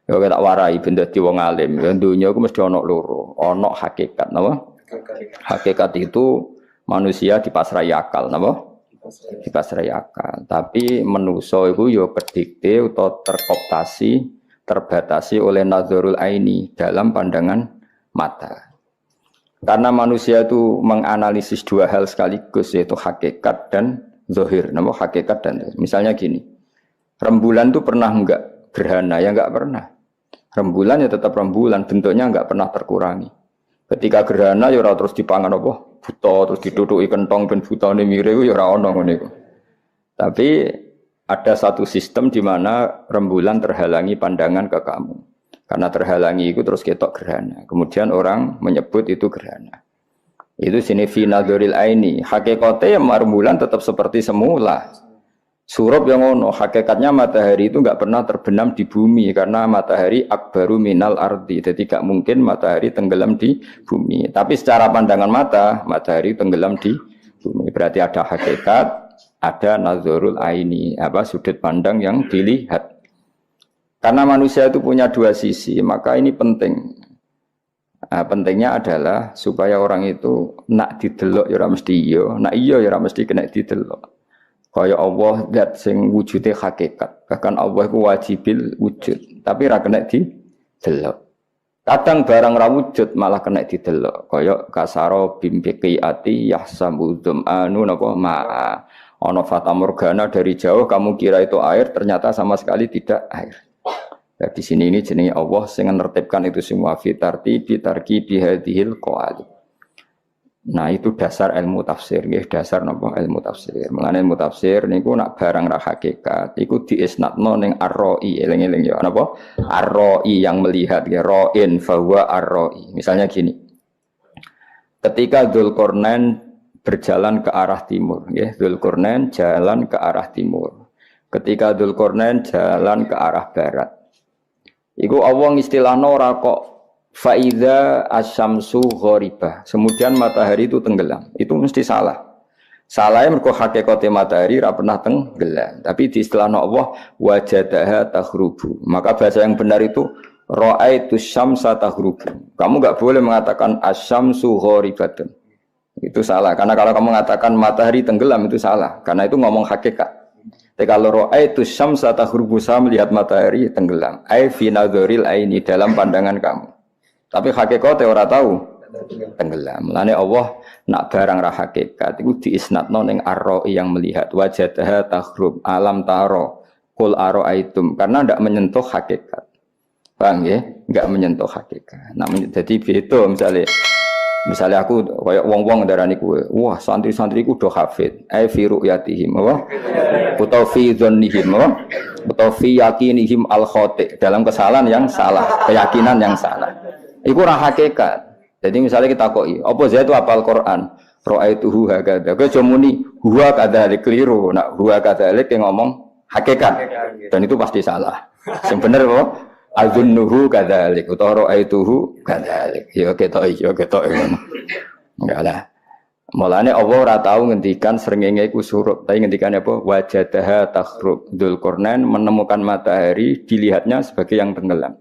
Ya tak warai ben dadi wong alim. Ya dunya iku mesti ana loro. Ana hakikat napa? Hakikat itu manusia dipasrai akal napa? Dipasrai akal. Tapi manusa iku ya kedikte utawa terkooptasi, terbatasi oleh nazarul aini dalam pandangan mata. Karena manusia itu menganalisis dua hal sekaligus yaitu hakikat dan zahir. Napa hakikat dan zahir. Misalnya gini. Rembulan itu pernah enggak gerhana? Ya enggak pernah. Rembulan ya tetap rembulan, bentuknya enggak pernah terkurangi. Ketika gerhana ya ora terus dipangan apa? Buta terus ditutuki kentong ben butane mire ya ora ono ngene iku. Tapi ada satu sistem di mana rembulan terhalangi pandangan ke kamu. Karena terhalangi itu terus ketok gerhana. Kemudian orang menyebut itu gerhana. Itu sini fi nadhuril aini. Hakikate rembulan tetap seperti semula. Surup yang ono, hakikatnya matahari itu enggak pernah terbenam di bumi karena matahari akbaru minal ardi. Jadi tidak mungkin matahari tenggelam di bumi. Tapi secara pandangan mata, matahari tenggelam di bumi. Berarti ada hakikat, ada nazarul aini, sudut pandang yang dilihat. Karena manusia itu punya dua sisi, maka ini penting. Nah, pentingnya adalah supaya orang itu nak didelok ya ora mesti iya, nak iya ya ora mesti kena didelok. Kaya Allah zat sing wujude hakikat. Bahkan Allah iku wajibil wujud, tapi ra kena didelok. Kadang barang ra wujud malah kena didelok. Kaya kasaro bimbiqiati yahsabu dzamanu napa ma'a. Ana fata morgana dari jauh kamu kira itu air, ternyata sama sekali tidak air. Nah, di sini ini jenenge Allah sing nertibkan itu semua fitarti bitarki bihadhil qawaid. Nah itu dasar ilmu tafsir, ya dasar napa ilmu tafsir. Mulane ilmu tafsir niku nak barang ra hakikat, iku diisnatno ning ar-ra'i, eling-eling ya napa? Ar-ra'i yang melihat ya ra'in fahuwa ar-ra'i. Misalnya gini. Ketika Dzulqarnain berjalan ke arah timur, ya Dzulqarnain jalan ke arah timur. Ketika Dzulqarnain jalan ke arah barat. Iku Allah istilahno ora kok faida asyamsu gharibah. Kemudian matahari itu tenggelam. Itu mesti salah. Salahnya mergo hakikate matahari ora pernah tenggelam. Tapi di istilah Allah wajadaha taghrubu. Maka bahasa yang benar itu ra'aitu syamsa taghrubu. Kamu enggak boleh mengatakan asyamsu gharibatun. Itu salah. Karena kalau kamu mengatakan matahari tenggelam itu salah. Karena itu ngomong hakikat. Tapi kalau ra'aitu syamsa taghrubu, saya melihat matahari tenggelam. Ai fi nadhuril aini, dalam pandangan kamu. Tapi hakikate ora tahu tenggelam. Mulane Allah nak barang ra hakikat iku diisnatno ning ar-ra'i yang melihat wajadaha taghrub alam taro qul ara'aitum karena ndak menyentuh hakikat. Paham ya? Enggak menyentuh hakikat. Nah, jadi beda misalnya aku kayak wong-wong darani kuwe, wah santri-santriku do hafid, ai fi ru'yatihim apa? Utawa fi dzannihim apa? Utawa fi yakinihim al-khati, dalam kesalahan yang salah, keyakinan yang salah. Iku ora hakikat. Jadi misalnya kita koki, apa Zaid itu hafal Quran, ra'aituhu hakadha. Kowe aja muni huwa kadzalik keliru. Nah, huwa kadzalik yang ngomong hakikat. Dan itu pasti salah. Sing bener apa? Azunnuhu kadzalik utawa ra'aituhu kadzalik. Ya ketok. Enggak lah. Mulane Allah ora tau ngendikan srengenge iku surup, tapi ngendikane apa? Wajadaha taghrub. Dzulqarnain menemukan matahari dilihatnya sebagai yang tenggelam.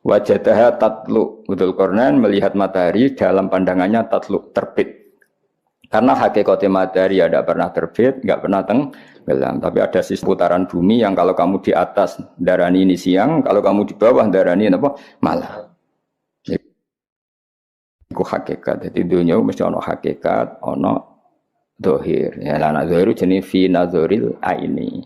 Wajadaha tatlu. Dzulqarnain melihat matahari dalam pandangannya tatlu, terbit. Karena hakikatnya matahari tidak pernah terbit, enggak pernah tenggelam. Tapi ada sisi putaran bumi yang kalau kamu di atas darani ini siang, kalau kamu di bawah darani apa? Malam. Itu hakikat. Jadi dunia mesti ono hakikat, ono dohir. Ya, lana dohir jenis fi nazoril aini.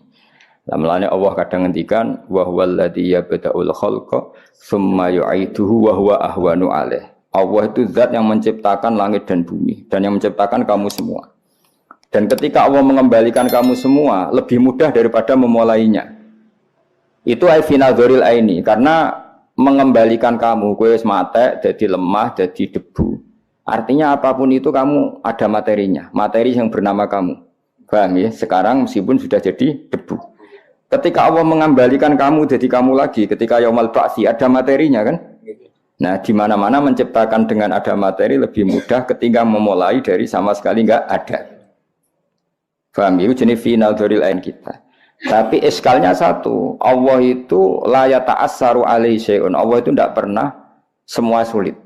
Lamlane Allah kadang ngendikan wa huwal ladzi yabda'ul khalqa tsumma yu'iduhu wa huwa ahwanu alaih. Allah itu zat yang menciptakan langit dan bumi dan yang menciptakan kamu semua. Dan ketika Allah mengembalikan kamu semua lebih mudah daripada memulainya. Itu ai fi nazoril aini karena mengembalikan kamu kowe wis mate jadi lemah jadi debu. Artinya apapun itu kamu ada materinya, materi yang bernama kamu. Paham ya? Sekarang meskipun sudah jadi debu. Ketika Allah mengembalikan kamu jadi kamu lagi, ketika yaumul ba'tsi ada materinya kan? Nah, di mana-mana menciptakan dengan ada materi lebih mudah ketika memulai dari sama sekali enggak ada. Paham ya? Jenis final dzuril ain kita. Tapi iskalnya satu, Allah itu la yata'assaru alaihi syai'un. Allah itu tidak pernah semua sulit.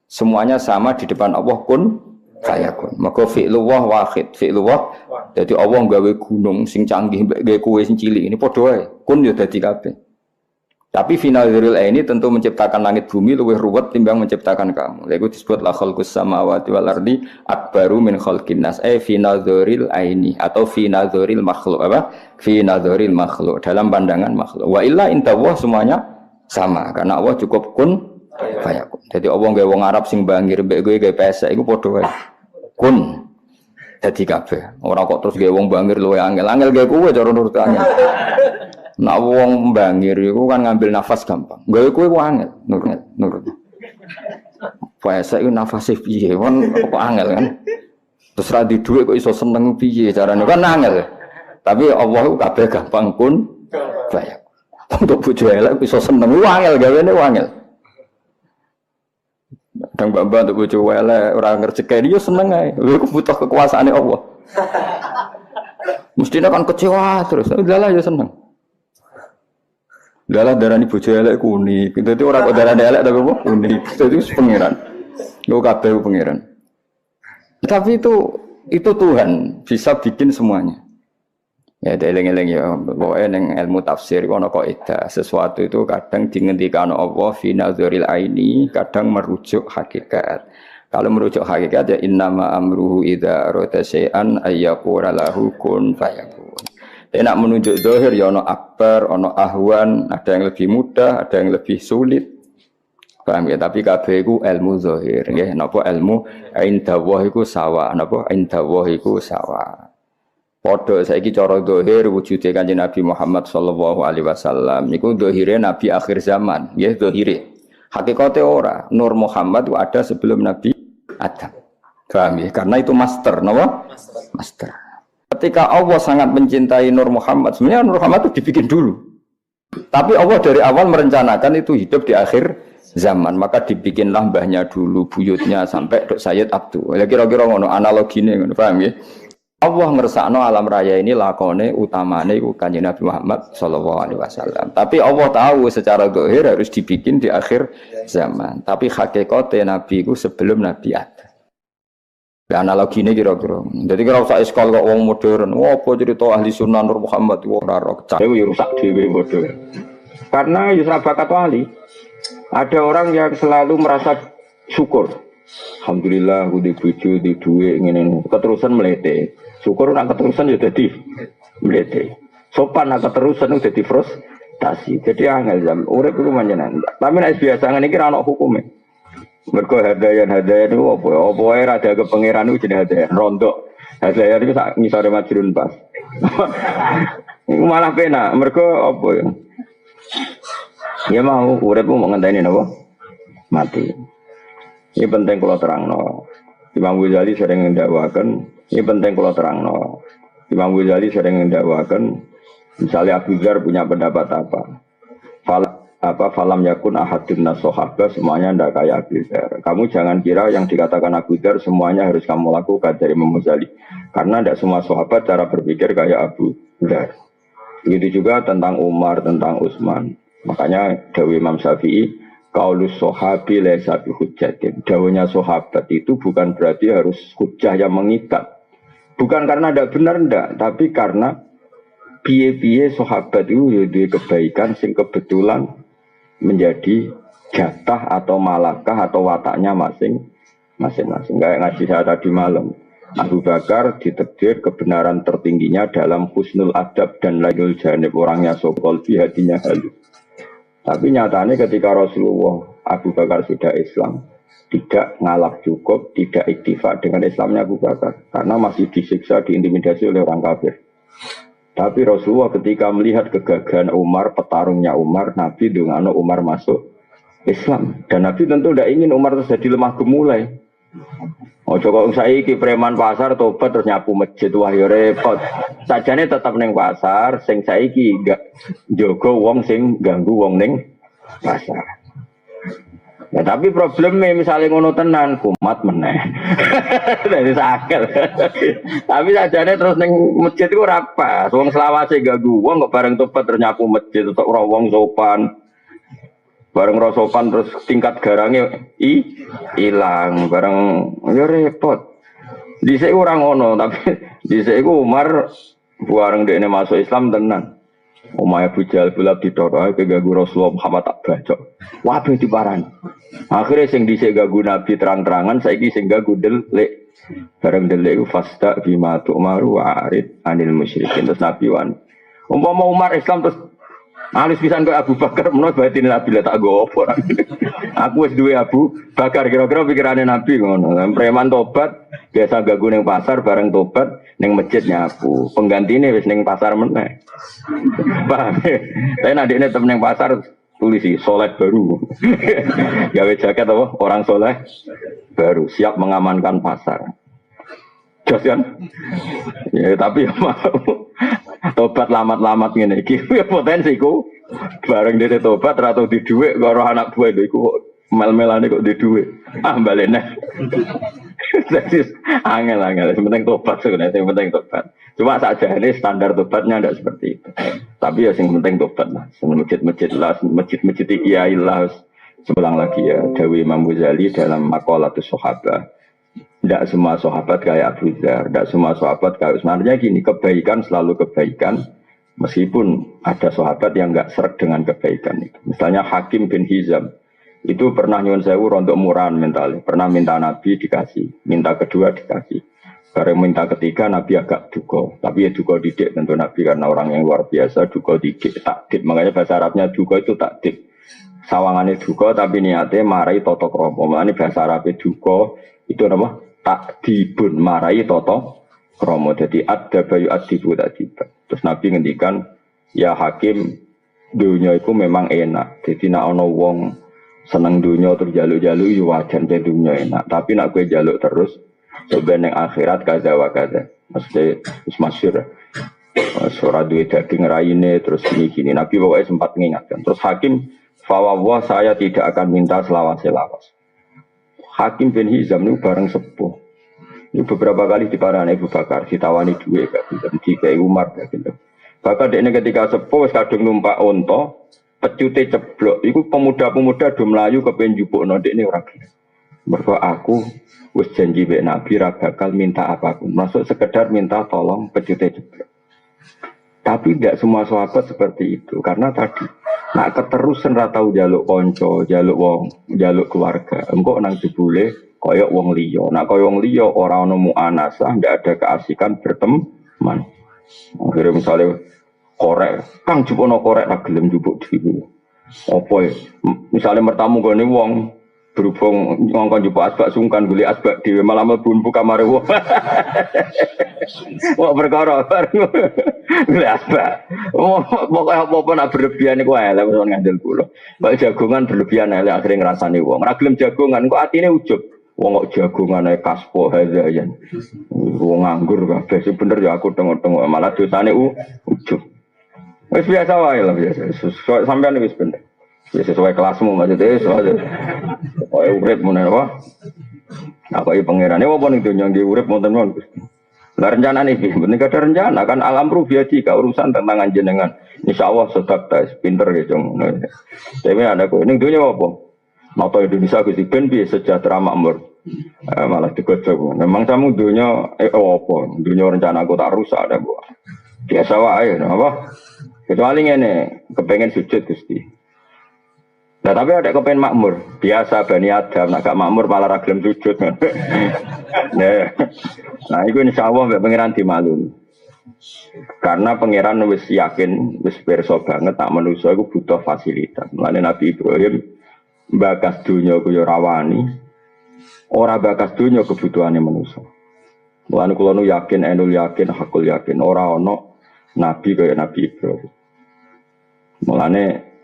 Semuanya sama di depan Allah kun fayakun. Maka fi'lullah wahid, fi'lullah. Jadi Allah gawe gunung sing canggih gawe kowe sing cilik ini padha wae. Kun ya dadi kabeh. Tapi final dzuril ini tentu menciptakan langit bumi lebih ruwet timbang menciptakan kamu. Lha iku disebut la khalqus samawati wal ardi akbaru min khalqin nas. Final dzuril ini atau final dzuril makhluk apa? Final dzuril makhluk dalam pandangan makhluk. Wa illa indallah semuanya sama karena Allah cukup kun fayakun. Jadi Allah gawe wong Arab sing bangir mbek kowe gawe pesek iku padha wae. Kun dadi kabeh. Ora kok terus gawe wong bangir luwe angel. Angel gawe kowe cara nurut angel. Nak wong bangir iku kan ngambil nafas gampang. Gawe kowe ku angel, nurut. Puasa iku nafase piye? Kon kok angel kan. Terus ra di dhuwit kok iso seneng piye carane kan angel. Tapi Allah ku kabeh gampang kun bayak. Untuk bojo elek iso seneng ku angel gawene angel. Kadang mbak-mbak untuk bojo elek ora ngerjekeni yo seneng ae. Iku butuh kekuasaane Allah. Mestinya kan kecewa terus. Udah ya seneng. Dalah darani bojo elek ku unik. Dadi ora kok darane elek tapi apa? Unik. Dadi pangeran. Yo kabeh pangeran. Tapi itu Tuhan bisa bikin semuanya. Ya eling-eling ya, pokoke ning ilmu tafsir ana kaidah sesuatu itu kadang dingendikano Allah fi nazaril aini, kadang merujuk hakikat. Kalau merujuk hakikat ya innama amruhu idza arada syai'an ayyaqula lahu kun fayakun. Nak menunjuk zahir ya ana akbar, ana ahwan, ada yang lebih mudah, ada yang lebih sulit. Paham ya? Tapi kabeh iku ilmu zahir nggih. Napa ilmu indallah iku sawa, napa indallah iku sawa. Padha saiki cara zahir wujude Kanjeng Nabi Muhammad sallallahu alaihi wasallam niku zahire nabi akhir zaman, nggih zahire. Hakikate ora. Nur Muhammad itu ada sebelum Nabi Adam. Paham ya? Karena itu master, napa? Master. Ketika Allah sangat mencintai Nur Muhammad, sebenarnya Nur Muhammad itu dibikin dulu. Tapi Allah dari awal merencanakan itu hidup di akhir zaman, maka dibikinlah mbahnya dulu, buyutnya sampai Dok Sayyid Abdul. Ya kira-kira ngono analogine ngono, paham ya? Allah ngersakno alam raya ini lakone utamane iku Kanjeng Nabi Muhammad sallallahu alaihi wasallam. Tapi Allah tahu secara zahir harus dibikin di akhir zaman. Tapi hakikate Nabi iku sebelum Nabi ada. Ya analogi ini kira-kira. Jadi kira usah sekolah kok wong modern. Wah, apa cerita ahli sunnah Nur Muhammad wong ora roh. Dewe rusak dhewe bodoh. Karena yusra bakat wali. Ada orang yang selalu merasa syukur. Alhamdulillah aku di bojo, di duit ngene. Keterusan melete. Syukur nak keterusan ya dadi melete. Sopan nak keterusan udah dadi frustasi. Jadi angel jam urip iku manjenan. Tapi nek biasa ngene iki ra ono hukume. Mergo hadayan itu apa ya? Apa wae rada ke pangeran itu jenenge hadayan rondok. Hadayan itu sak ngisore majrun pas. Iku malah penak, mergo apa ya? Ya mau urip mau ngenteni napa? Mati. Ini penting kula terangno. Imam Ghazali sering ndakwaken, ini penting kula terangno. Imam Ghazali sering ndakwaken, misalnya Abu Dzar punya pendapat apa? Falam yakun ahadun nasohaba semuanya ndak kayak Abu Dzar. Kamu jangan kira yang dikatakan Abu Dzar semuanya harus kamu lakukan dari Imam Ghazali. Karena tidak semua sahabat cara berpikir kayak Abu Dzar. Begitu juga tentang Umar, tentang Utsman. Makanya dawuh Imam Syafi'i, qaulus sahabi laisa bi hujjatin. Dawuhnya sahabat itu bukan berarti harus hujjah yang mengikat. Bukan karena tidak benar ndak, tapi karena piye-piye sahabat itu ya kebaikan sing kebetulan menjadi jatah atau malakah atau wataknya masing-masing. Kayak ngaji saya tadi malam, Abu Bakar ditakdir kebenaran tertingginya dalam husnul adab dan lainul janib, orangnya sokol, hatinya halus. Tapi nyatanya ketika Rasulullah Abu Bakar sudah Islam, tidak ngalap cukup, tidak iktifak dengan Islamnya Abu Bakar, karena masih disiksa, diintimidasi oleh orang kafir. Tapi Rasulullah ketika melihat kegagahan Umar, petarungnya Umar, Nabi dungano Umar masuk Islam. Dan Nabi tentu tidak ingin Umar terjadi lemah gemulai. Oh coba saiki preman pasar tobat terus nyapu masjid, wah ya repot. Sajane tetap neng pasar, sing saiki gak jogo wong sing ganggu wong neng pasar. Ya, tapi problemnya misalnya ngono tenan kumat meneh. Dari sakit. Tapi sajane terus ning masjid iku ora pas. Wong selawase ganggu wong kok bareng tobat terus nyapu masjid tok ora wong sopan. Bareng ora sopan terus tingkat garange ilang, bareng ya repot. Dhisik ora ngono, tapi dhisik iku Umar bareng dekne masuk Islam tenan. Omahe Abu Jahal bulab ditoro ae keganggu Rasulullah Muhammad tak bacok. Wabe diparani. Akhire sing dhisik ganggu Nabi terang-terangan saiki sing ganggu delik. Bareng delik iku fasta bima tu'maru wa arid anil musyrikin terus Nabi wan. Umpama Umar Islam terus alus pisan kok Abu Bakar menawa batin Nabi lah tak go opo. Aku wis duwe Abu Bakar kira-kira pikirane Nabi ngono. Preman tobat biasa ganggu ning pasar bareng tobat ning masjid nyapu. Penggantine wis ning pasar meneh. Paham. Tapi adiknya temen ning pasar tulisi soleh baru. Gawe jaket apa? Orang soleh baru siap mengamankan pasar. Jos kan? Ya tapi mau tobat lamat-lamat ngene iki ya potensiku bareng dhewe tobat ra tau di dhuwit karo anak buah iku mel-melane kok di dhuwit balene jadi angel-angel penting tobat sebenarnya yang penting tobat cuma sakjane standar tobatnya ndak seperti itu tapi ya sing penting tobat lah masjid-masjid lah masjid-masjid kiai lah sebelang lagi ya Dawi Imam Ghazali dalam Maqalatus Sahabah. Tidak semua sahabat kayak Abu Dzar, tidak semua sahabat kayak sebenarnya gini, kebaikan selalu kebaikan meskipun ada sahabat yang nggak seret dengan kebaikan itu. Misalnya Hakim bin Hizam itu pernah nyuwun sewu untuk murahan mental, pernah minta Nabi dikasih, minta kedua dikasih. Bareng minta ketiga Nabi agak duga, tapi ya duga didik tentu Nabi karena orang yang luar biasa duga didik, takdik, makanya bahasa Arabnya duga itu takdik. Sawangannya duga tapi niatnya marai toto kromo, makanya bahasa Arabnya duga itu apa? Takdibun marai toto kromo, jadi ada bayu adibu tadi. Terus Nabi ngendikan ya Hakim dunia itu memang enak, jadi nak ono wong seneng dunia terus jaluk-jaluk ya wajar jadi dunia enak, tapi nak gue jaluk terus sebenarnya akhirat kaza wa kaza mesti masyhur surah duit daging raine terus gini Nabi pokoknya sempat mengingatkan. Terus Hakim fawwah saya tidak akan minta selawas-selawas. Hakim bin Hizam itu bareng sepuh. Ini beberapa kali diparani Abu Bakar, ditawani duit gak gitu, dikai Umar gak gitu. Bahkan ini ketika sepuh kadung numpak onto, pecute ceblok. Iku pemuda-pemuda do mlayu kepen njupukno dekne ora gelem. Mergo aku wis janji mbek Nabi ra bakal minta apapun, masuk sekedar minta tolong pecute ceblok. Tapi tidak semua sahabat seperti itu, karena tadi nak keterusan ra tau jaluk konco, jaluk wong, jaluk keluarga. Engko nang jebule koyok wong liya. Nak koyok wong liya ora ono muanasah, ndak ada keasikan berteman. Akhirnya misalnya korek, kang jupono korek ra gelem jupuk dhewe. Apa ya? Misalnya mertamu gone wong berhubung ngongkon jupuk asbak sungkan golek asbak dhewe malah mlebu kamare wong. Wah perkara golek asbak. Pokoke apa-apa nak berlebihan iku elek wis ngandel kula. Kok jagongan berlebihan elek akhire ngrasani wong. Ora gelem jagongan kok atine ujug. Wong kok jagongan ae kaspo hazayan. Wong nganggur kabeh sing bener ya aku tengok-tengok malah dosane ujug. Wis biasa wae lah biasa. Sampeyan wis bener. Ya sesuai kelasmu maksudnya soalnya urip meneh apa? Apa iki pangerane apa ning donya nggih urip wonten-wonten. Lah rencana niki, penting ada rencana kan alam rubiati ka urusan tentang jenengan. Insyaallah sedap tes pinter ya jong. Tapi ada kok ning donya apa? Nata Indonesia Gusti ben piye sejahtera makmur. Malah digojok. Memang kamu donya apa? Donya rencana aku tak rusak ada kok. Biasa wae apa? Kecuali ngene, kepengen sujud Gusti. Nah tapi ada kepengen makmur, biasa Bani Adam, nak gak makmur malah ragilem sujud. Nah itu insya Allah mbak pangeran dimaklumi. Karena pangeran wis yakin, wis perso banget tak manusia itu butuh fasilitas. Mulane Nabi Ibrahim bakas dunia ku yo rawani, ora bakas dunia kebutuhannya manusia. Mulane kula nu yakin, enul yakin, hakul yakin, ora ono Nabi kaya Nabi Ibrahim. Mulane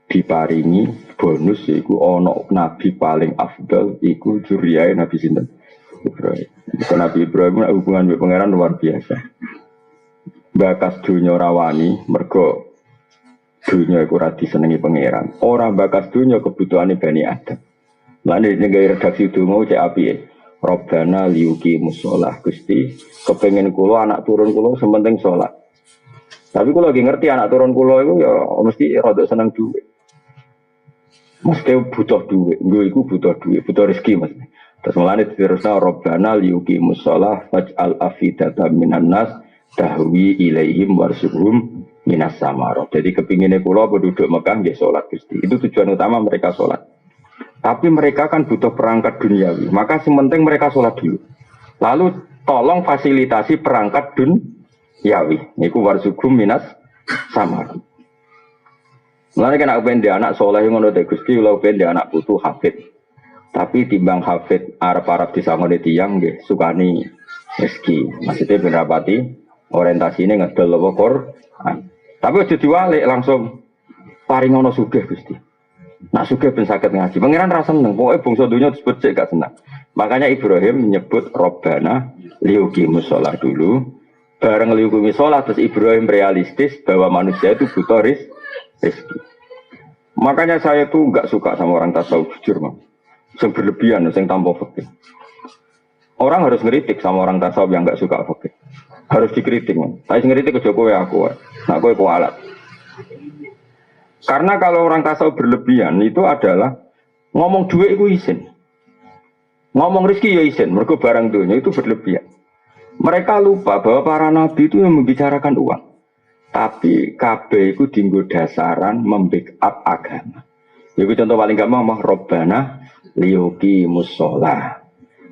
diparingi bonus iku ono nabi paling afdal iku juriyae Nabi sinten Ibrahim. Nabi Ibrahim hubungan mbek pangeran luar biasa. Bakas dunya rawani mergo dunya iku ora disenengi pangeran. Ora bakas dunya kebutuhane Bani Adam. Mulane ning redaksi donga cek api. Robbana liyuki musolah Gusti, kepengen kula anak turun kula sementing salat. Tapi kula lagi ngerti anak turun kula itu ya mesti rada seneng duit. Mesti butuh duit, nggo iku butuh duit, butuh rezeki Mas. Terus mulane diterusna Robbana liyuki musolah faj'al afidatan minan nas tahwi ilaihim warzuqhum minas samarah. Jadi kepingine kula penduduk Mekah nggih salat Gusti. Itu tujuan utama mereka salat. Tapi mereka kan butuh perangkat duniawi, maka sementing mereka sholat dulu. Lalu tolong fasilitasi perangkat duniawi. Niku warzuqhum minas samar. Mulane kan aku pengen dia anak soleh ngono te Gusti, kula pengen dia anak putu hafid. Tapi timbang hafid arep-arep disangone tiyang nggih sukani rezeki. Maksudnya ben rapati orientasine ngedol apa Quran. Tapi aja diwalik langsung paringono sugih Gusti. Nak sugih ben saged ngaji. Pangeran ra seneng, pokoke bangsa donya disebut cek gak seneng. Makanya Ibrahim menyebut Robbana liyuqimus shalah dulu. Bareng liyuqimus shalah terus Ibrahim realistis bahwa manusia itu butuh rezeki. Makanya saya tuh enggak suka sama orang tasawuf jujur, Mang. Yang berlebihan, yang tanpa fikih. Orang harus ngeritik sama orang tasawuf yang enggak suka fikih. Harus dikritik, Mang. Saya ngeritik ke Jokowi aku. Nah, kowe kualat. Karena kalau orang tasawuf berlebihan itu adalah ngomong duit itu izin, ngomong rezeki ya izin, mergo barang dunia itu berlebihan. Mereka lupa bahwa para nabi itu yang membicarakan uang, tapi KB itu dienggo dasaran membackup agama. Itu contoh paling gampang mah Robbana liyuqimus shalah,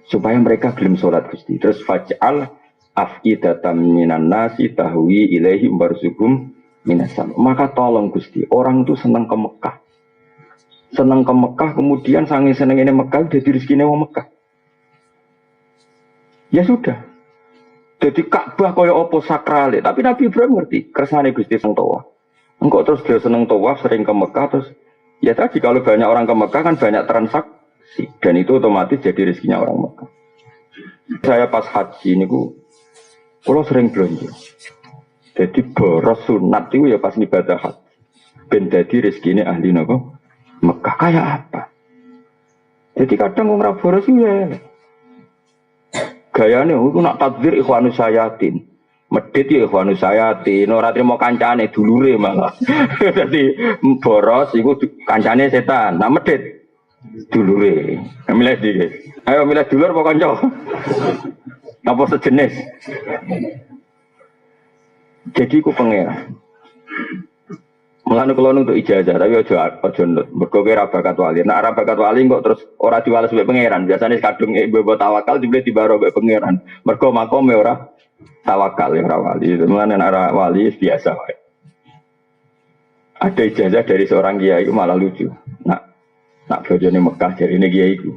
supaya mereka belum sholat Gusti. Terus faj'al afidatan minan nasi tahwi ilaihim warzuqhum minasam. Maka tolong Gusti, orang itu senang ke Mekah. Senang ke Mekah, kemudian sange seneng ini Mekah, jadi rezekine wong Mekah. Ya sudah. Jadi Ka'bah kaya apa sakrale, tapi Nabi Ibrahim ngerti, kersane Gusti seneng tawaf. Engkau terus dia seneng tawaf, sering ke Mekah, terus ya tadi kalau banyak orang ke Mekah kan banyak transaksi, dan itu otomatis jadi rezekinya orang Mekah. Saya pas haji ini kalau sering belanja. Jadi boros sunat itu ya pas ibadah haji. Ben dadi rezekine ahli napa? Mekah kayak apa? Jadi kadang wong ra boros ya. Gayane iku nak takdir ikhwanus sayatin. Medhit ya ikhwanus sayatin, ora trimo kancane dulure malah. Dadi boros iku kancane setan. Nak medhit dulure. Milih iki. Ayo milih dulur apa kanca? Apa sejenis? Jadi ku pangeran. Mulane kula untuk ijazah tapi aja nut. Mergo ora bakat wali. Nek ora bakat wali kok terus ora diwales mbek pangeran. Biasane kadung ibu tawakal dibeli dibaro mbek pangeran. Mergo makome ora tawakal ora wali. Mulane nek ora wali biasa wae. Ada ijazah dari seorang kiai itu malah lucu. Nak bojone Mekah jarine kiai iku.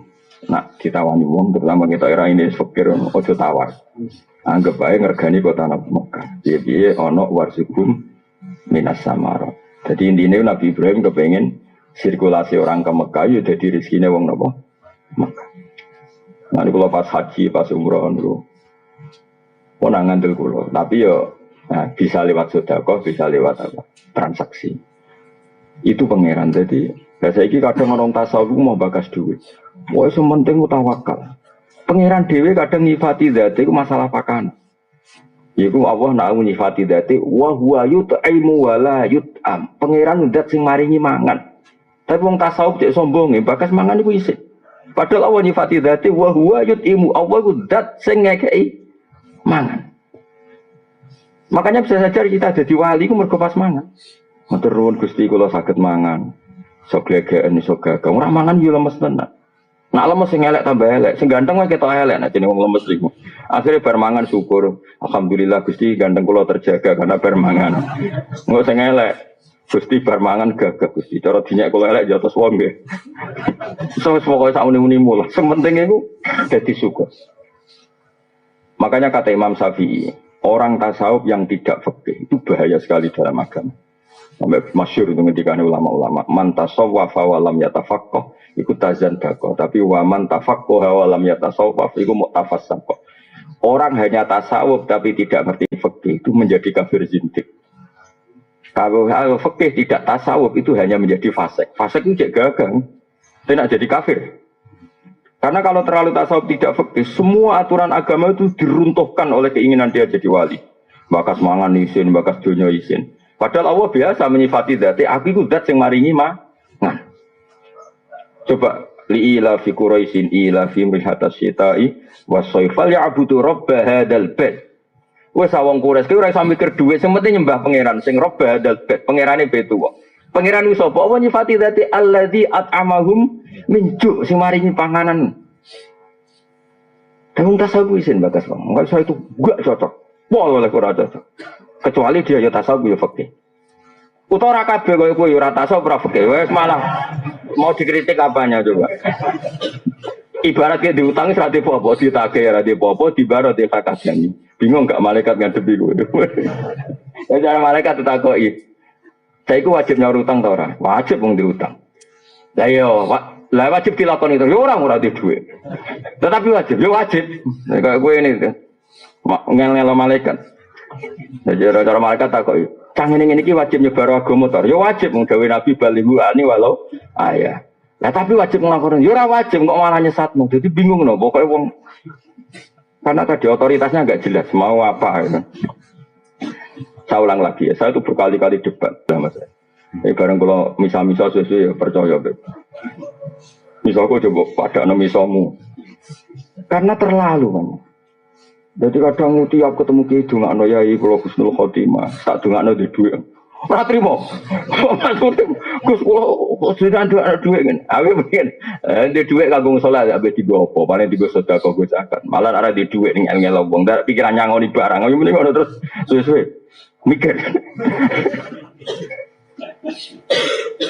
Nak ditawani wong terutama kita era ini fakir ojo tawar. Anggap aja ngergani kota Mekah. Jadi ono warzuqhum minas samarah. Jadi intinya Nabi Ibrahim kepengen sirkulasi orang ke Mekah ya jadi rezekinya wong napa Mekah. Nanti kalau pas haji, pas umroh niku ora ngandel kula, tapi yo bisa lewat sedekah, bisa lewat apa? Transaksi. Itu pangeran. Jadi saiki kadang orang tasawuf mau bakas duit. Wah sementing tawakal. Pangeran dhewe kadang nyifati dzate iku masalah pakan. Iku Allah nak nyifati dzate wa huwa yut'imu wa la yut'am. Pangeran zat sing maringi mangan. Tapi wong tasawuf cek sombong bakas mangan iku isih. Padahal Allah nyifati dzate wa huwa yut'imu. Allah iku zat sing ngekeki mangan. Makanya bisa saja kita jadi wali iku mergo pas mangan. Matur nuwun Gusti kula saged mangan. Sok glegeken iso gagah. Ora mangan yo lemes tenan. Nak lemes sing elek tambah elek, sing ganteng wae ketok elek nek jenenge wong lemes iku. Akhire bar mangan syukur. Alhamdulillah Gusti ganteng kula terjaga karena bar mangan. Engko sing elek Gusti bar mangan gagah Gusti. Cara dinyek kula elek ya atus wong nggih. Wis pokoke sak muni-munimu lah. Sementing iku dadi syukur. Makanya kata Imam Syafi'i, orang tasawuf yang tidak fikih itu bahaya sekali dalam agama. Sampai masyhur itu ngendikane ulama-ulama, man tasawwafa wa lam yatafaqqah iku tazan dako, tapi wa man tafaqqaha wa lam yatasawwaf iku mu'tafassaq. Orang hanya tasawuf tapi tidak ngerti fikih itu menjadi kafir zindik. Kalau fikih tidak tasawuf itu hanya menjadi fasik. Fasik itu cek gagang. Tidak jadi kafir. Karena kalau terlalu tasawuf tidak fikih, semua aturan agama itu diruntuhkan oleh keinginan dia jadi wali. Bakas mangan isin, bakas dunya isin. Padahal Allah biasa menyifati dzati, aku iku zat sing maringi mangan. Coba li'ila fi Quraisyin ila fi mrihatas syita'i was-sayfal ya'budu rabb hadzal bait. Wes wong Quraisy ki ora iso mikir dhuwit, sing penting nyembah pangeran sing rabb hadzal bait, pangerane betu kok. Pangeran ku sapa? Allah nyifati dzati allazi at'amahum min ju' sing maringi panganan. Wong tasawuf isin bakas wong. Enggak iso itu gak cocok. Pol oleh ora cocok. Kecuali dia ya tasawuf ya fikih. Utawa ora kabeh koyo kowe ora tasawuf ora fikih. Wes malah mau dikritik apanya coba. Ibarat kayak diutangi ora apa-apa, ditagih ora apa-apa, dibaro dikakasani. Bingung enggak malaikat ngadepi kowe. Ya cara malaikat ditakoki. Saiki wajib nyaur utang ta ora? Wajib wong diutang. Lah yo, lah wajib dilakoni itu. Yo ora di dhuwit. Tetapi wajib, yo wajib. Kayak kowe ini ngel-ngelo malaikat. Jadi cara malaikat takoki, "Cang ngene iki wajib nyebar agama ta?" Yo wajib mung gawe nabi balighuani walau ayah. Lah tapi wajib nglakoni. Yo ora wajib kok malah nyesatmu. Jadi bingung no, pokoknya wong karena tadi otoritasnya enggak jelas mau apa gitu. Saya ulang lagi ya, saya itu berkali-kali debat sama saya. Barang kalau misal-misal sesuai ya percaya. Misal aku coba pada misalmu. Karena terlalu kan. Jadi kadang tiap ketemu ki dongakno yai kula husnul khotimah, tak dongakno di dhuwit. Ora trimo. Maksudnya Gus kula sedang doa dhuwit kan. Aku mungkin di dhuwit kanggo salat ape digo apa, paling digo sedekah go zakat. Malah ora di dhuwit ning ngel-ngel wong, ndak pikiran nyangoni barang. Aku mending ngono terus suwe-suwe. Mikir.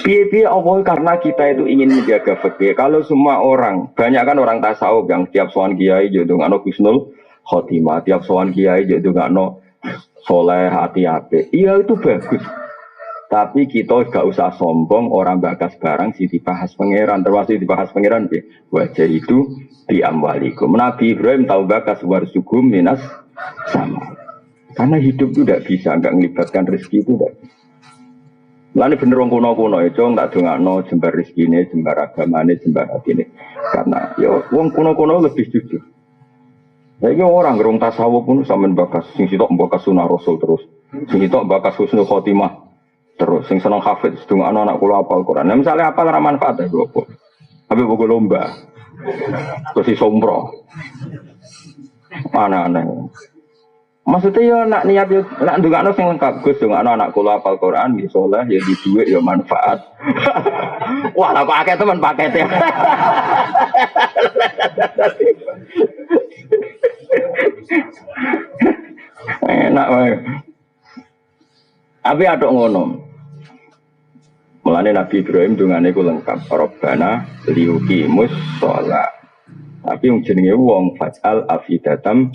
Piye-piye apa karena kita itu ingin menjaga fikih. Kalau semua orang, banyak kan orang tasawuf yang tiap sowan kiai yo ndongakno husnul khotimah, tiap sowan kiai yo ndongakno soleh hati apik. Iya itu bagus. Tapi kita gak usah sombong orang bakas barang si dibahas pangeran, termasuk dibahas pangeran wajah itu di amwalikum. Nabi Ibrahim tahu bakas warsugum minas sama. Karena hidup itu tidak bisa, enggak melibatkan rezeki itu tidak bisa. Lalu bener wong kuno-kuno itu enggak dongakno jembar rezekine, jembar agamane, jembar atine. Karena ya wong kuno-kuno lebih jujur. Saiki orang gerung tasawuf pun sampean bakas sing sitok bakas sunah Rasul terus. Sing sitok bakas husnul khotimah terus. Sing seneng hafid dongakno anak kula hafal Quran. Nah, misalnya hafal ra manfaat ya opo. Tapi buku lomba. Terus sombro. Aneh-aneh. Maksudnya ya nak niat yo nak ndongakno sing lengkap Gus ndongakno anak kula hafal Quran ya saleh ya di dhuwit ya manfaat. Wah, lah kok akeh teman pakete. Enak wae. Tapi aduk ngono. Mulane Nabi Ibrahim dungane ku lengkap. Rabbana liyuqimus shalah. Tapi yang jenenge wong fajal afidatam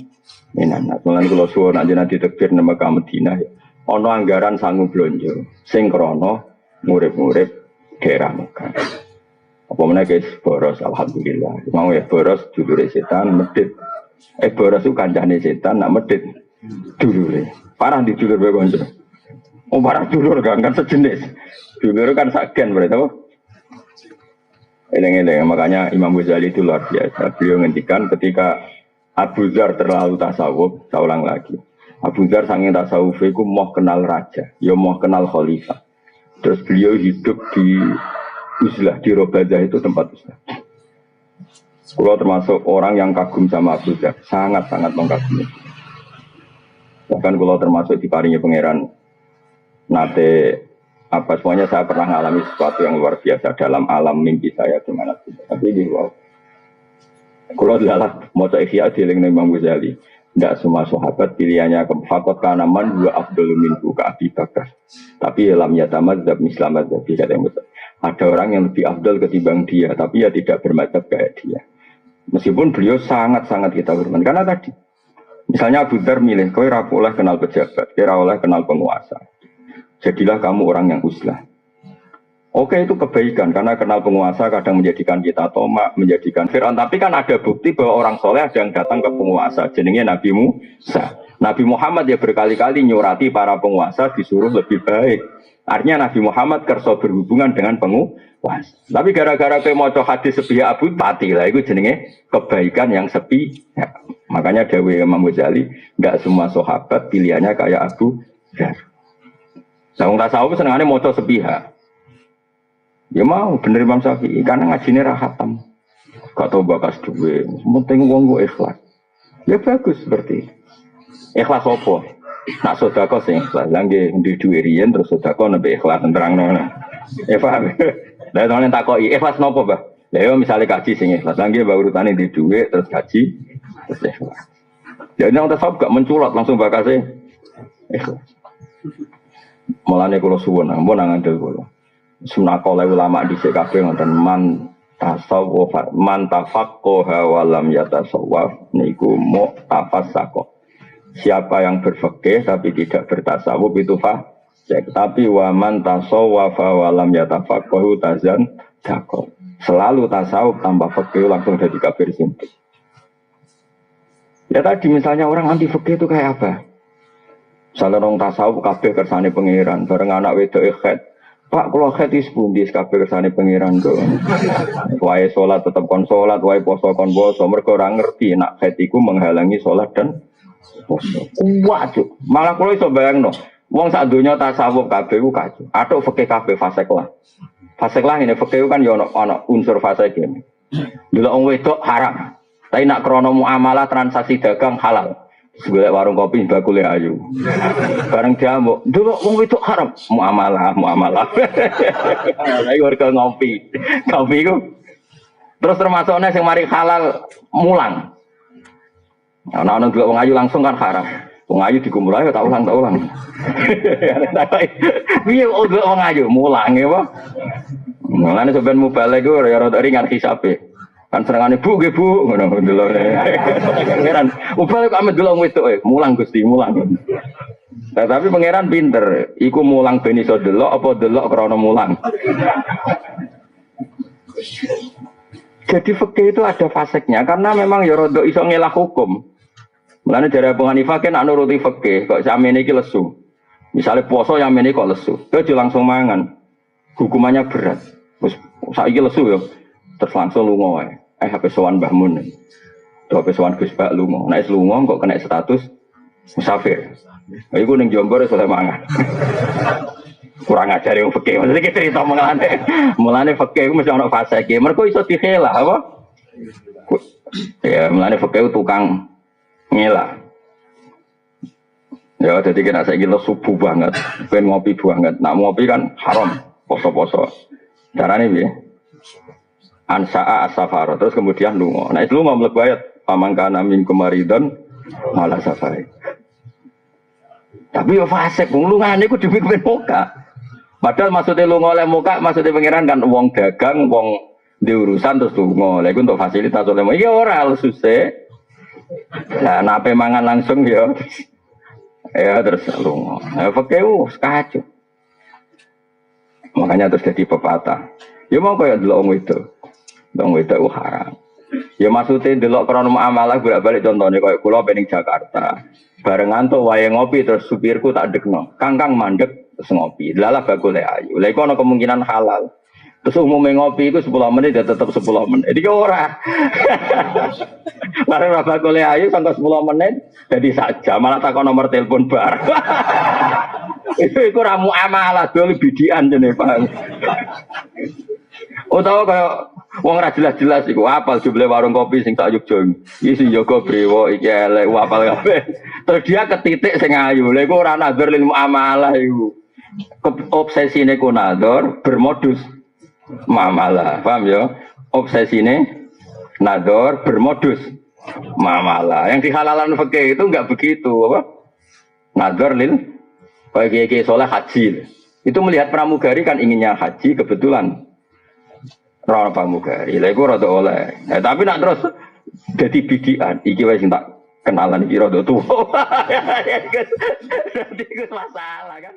minan. Mulane kula suwun nek jenengan ditekbir nang Mekah Madinah ya. Ana anggaran sangu blonjo sing krana murid-murid daerah Mekah. Apa meneh guys boros alhamdulillah. Mau ya boros dulure setan medhit. Boros ku kancane setan nak medhit dulure. Parah di dulur wae kanca. Oh parah dulur kan sejenis. Dulur kan saken berarti apa? Eleng-eleng, makanya Imam Ghazali itu luar biasa. Beliau ngendikan ketika Abu Dzar terlalu tasawuf, saya ulang lagi. Abu Dzar saking tasawuf itu mau kenal raja, ya mau kenal khalifah. Terus beliau hidup di Uzlah, di Robadah itu tempat Uzlah. Kalau termasuk orang yang kagum sama Abu Dzar, sangat-sangat mengagumi. Bahkan kalau termasuk di paringnya pangeran nate apa semuanya saya pernah mengalami sesuatu yang luar biasa dalam alam mimpi saya gimana tapi di wow. Kalau adalah mau ihya dieling Imam Ghazali, tidak semua sahabat pilihannya ke fakot kanaman dua afdalul minhu ka Abi Bakar. Tapi lam yatamadzab mislamad jadi kata yang betul. Ada orang yang lebih afdal ketimbang dia, tapi ya tidak bermadzhab kayak dia. Meskipun beliau sangat-sangat kita hormati karena tadi misalnya Abu Dzar milih, kau ora oleh kenal pejabat, kira oleh kenal penguasa. Jadilah kamu orang yang uzlah. Oke itu kebaikan karena kenal penguasa kadang menjadikan kita tomak, menjadikan Fir'aun. Tapi kan ada bukti bahwa orang soleh ada yang datang ke penguasa. Jenenge Nabi Musa. Nabi Muhammad ya berkali-kali nyurati para penguasa disuruh lebih baik. Artinya Nabi Muhammad kerso berhubungan dengan penguasa. Tapi gara-gara kowe maca hadis sepihak Abu Pati lah, itu jenenge kebaikan yang sepihak. Makanya Dawe Imam Ghazali, enggak semua sahabat pilihannya kayak Abu Dzar. Wong tasawuf senengane maca sepihak. Ya mau bener Imam Syafi'i karena ngajine ra khatam. Gak tau bakas duwe, penting wong ku ikhlas. Ya bagus seperti itu. Ikhlas apa? Nak sedekah sing ikhlas. Lah nggih ndi duwe riyen terus sedekah nembe ikhlas terangno. Ya paham. Lah tenan takoki ikhlas napa, Mbah? Lah yo misale kaji sing ikhlas. Lah nggih urutane ndi duwe terus kaji terus ikhlas. Ya nek tasawuf gak menculot langsung bakase ikhlas. Mulane kula suwun, ampun ngandel kula. Sunah oleh ulama dhisik kabeh ngoten man tasawuf man tafaqqaha wa lam yatasawwaf niku mu'tafassaqah. Siapa yang berfikih tapi tidak bertasawuf itu fasik. Tapi wa man tasawwafa wa lam yatafaqqahu tazan daqo. Selalu tasawuf tanpa fikih langsung jadi kafir simpel. Ya tadi misalnya orang anti fikih itu kayak apa? Misalnya orang tasawuf kabeh kersane pangeran, bareng anak wedok ikhet. Pak, kalau khati sepundi kabeh kersane pangeran kok. Wae salat tetep kon salat, wae poso kon poso. Mergo ora ngerti nek khatiku menghalangi salat dan poso. Kuwat, malah kula iso bayangno. Wong sak donya tasawuf kabeh ku kacau. Atuk fikih kabeh fasik lah. Fasik lah ini fikih kan ya ana unsur fasik iki. Delok wong wedok haram. Tapi nak krana muamalah transaksi dagang halal. Golek warung kopi bakule ayu. Bareng jamu, dulu wong wedok haram, muamalah. Lagi warga ngopi. Kopi ku. Terus termasuknya sing mari halal mulang. Ana dulu wong ayu langsung kan haram. Wong ayu dikumpul ayo tak ulang. Piye wong ayu mulang ya, Pak? Mulane sampean mubalek ku ya rada ringan hisabe. Kan serangane bu nggih bu ngono delok. Pangeran ubal kok amet delok wedok mulang Gusti mulang. Nah, tapi pangeran pinter, iku mulang ben iso delok apa delok krana mulang. Jadi fikih itu ada faseknya karena memang ya rada iso ngelah hukum. Mulane jare Abu Hanifah kan anu nuruti fikih kok samene iki lesu. Misale puasa yang ini kok lesu, aja langsung mangan. Hukumannya berat. Wis saiki lesu ya terus langsung lunga wae. HP sowan Mbah Mun. HP sowan Gus Bak lunga. Nek lunga kok kena status musafir. Iku ning Jombor iso mangan. Kurang ajar yang fikih. Maksudnya kita cerita mulane fikih iku mesti ana fase iki. Mergo iso dikhelah apa? Ya mulane fikih tukang ngelah. Ya jadi kena saiki subuh banget, ben ngopi banget. Nak ngopi kan haram, poso-poso. Carane piye? Ansa'a as-safar, terus kemudian lunga. Nah itu lunga mlebu ayat pamangkana min kumaridon malah safari. Tapi yo fasik wong lungane iku dipimpin muka. Padahal maksudnya lunga oleh muka, maksudnya pangeran kan wong dagang, wong diurusan terus lunga. Lha iku untuk fasilitas oleh muka. Iki ora susah. Lah nape mangan langsung ya. Ya terus lunga. Nah fakeu kacau. Makanya terus jadi pepatah. Ya mau kaya delok wong itu. Wong itu haram. Ya maksudnya delok krana muamalah bolak-balik contohnya kaya kula pening Jakarta. Barengan tuh wae ngopi terus supirku tak dekno. Kangkang mandek terus ngopi. Lalah bakule ayu. Lah iku ana kemungkinan halal. Terus umumnya ngopi itu 10 menit ya tetap 10 menit. Jadi ora. Lare bakule ayu sampai 10 menit jadi saja malah takon nomor telepon bar. Itu ora muamalah dol bidian jenenge Pak. Utawa kaya wong ra jelas-jelas iku apal jumlah warung kopi sing tak Yogya. Iki sing jaga brewo iki elek apal kabeh. Terus dia ketitik sing ayu. Lha iku ora nazar lil muamalah iku. Obsesine ku nazar bermodus muamalah. Paham ya? Obsesine nazar bermodus muamalah. Yang dihalalan fikih itu enggak begitu, apa? Nazar lil bagi soleh haji. Itu melihat pramugari kan inginnya haji kebetulan. Rana pramugari, lha iku rada oleh. Tapi nak terus dadi bidian, iki wis tak kenalan iki rada tuwa. Dadi iku masalah kan.